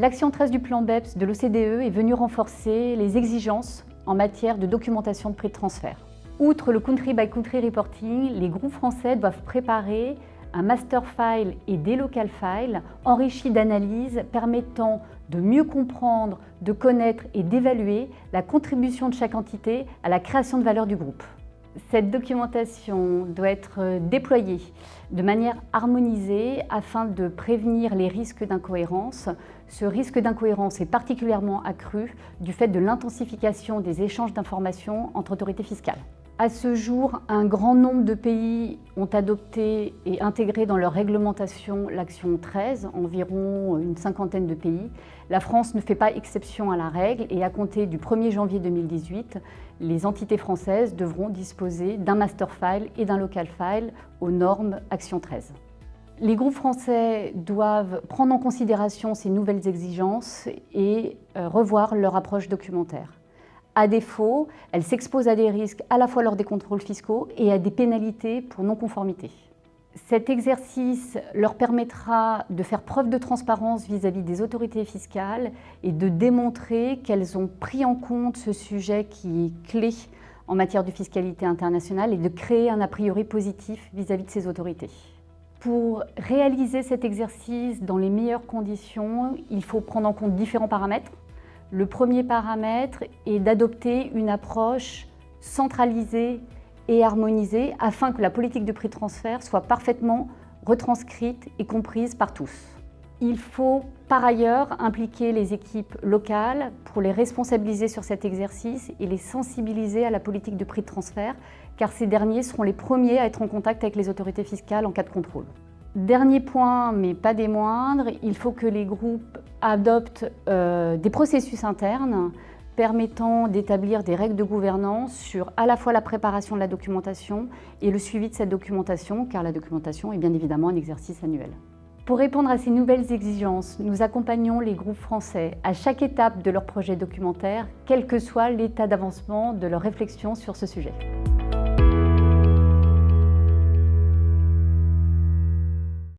L'action 13 du plan BEPS de l'OCDE est venue renforcer les exigences en matière de documentation de prix de transfert. Outre le country by country reporting, les groupes français doivent préparer un master file et des local files enrichis d'analyses permettant de mieux comprendre, de connaître et d'évaluer la contribution de chaque entité à la création de valeur du groupe. Cette documentation doit être déployée de manière harmonisée afin de prévenir les risques d'incohérence. Ce risque d'incohérence est particulièrement accru du fait de l'intensification des échanges d'informations entre autorités fiscales. À ce jour, un grand nombre de pays ont adopté et intégré dans leur réglementation l'action 13, environ une cinquantaine de pays. La France ne fait pas exception à la règle et à compter du 1er janvier 2018, les entités françaises devront disposer d'un master file et d'un local file aux normes action 13. Les groupes français doivent prendre en considération ces nouvelles exigences et revoir leur approche documentaire. À défaut, elles s'exposent à des risques à la fois lors des contrôles fiscaux et à des pénalités pour non-conformité. Cet exercice leur permettra de faire preuve de transparence vis-à-vis des autorités fiscales et de démontrer qu'elles ont pris en compte ce sujet qui est clé en matière de fiscalité internationale et de créer un a priori positif vis-à-vis de ces autorités. Pour réaliser cet exercice dans les meilleures conditions, il faut prendre en compte différents paramètres. Le premier paramètre est d'adopter une approche centralisée et harmonisée afin que la politique de prix de transfert soit parfaitement retranscrite et comprise par tous. Il faut par ailleurs impliquer les équipes locales pour les responsabiliser sur cet exercice et les sensibiliser à la politique de prix de transfert, car ces derniers seront les premiers à être en contact avec les autorités fiscales en cas de contrôle. Dernier point, mais pas des moindres, il faut que les groupes adoptent des processus internes permettant d'établir des règles de gouvernance sur à la fois la préparation de la documentation et le suivi de cette documentation, car la documentation est bien évidemment un exercice annuel. Pour répondre à ces nouvelles exigences, nous accompagnons les groupes français à chaque étape de leur projet documentaire, quel que soit l'état d'avancement de leur réflexion sur ce sujet.